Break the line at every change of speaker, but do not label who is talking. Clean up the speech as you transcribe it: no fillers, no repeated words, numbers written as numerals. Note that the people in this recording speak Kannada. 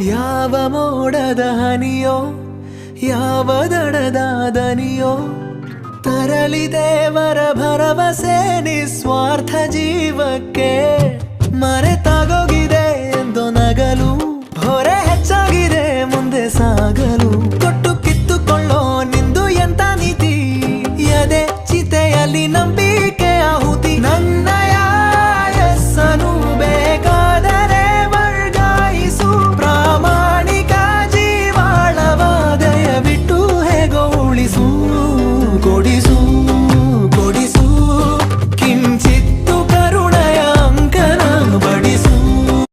ಯಾವ ಮೋಡದ ಹನಿಯೋ ಯಾವ ದಡದ ದನಿಯೋ ತರಲಿ ದೇವರ ಭರವಸೆ ನಿಸ್ವಾರ್ಥ ಜೀವಕ್ಕೆ ಮರೆತಾಗೋಗಿದೆ ಎಂದು ನಗಲು ಹೊರೆ ಹೆಚ್ಚಾಗಿದೆ ಮುಂದೆ ಸಾಗಲು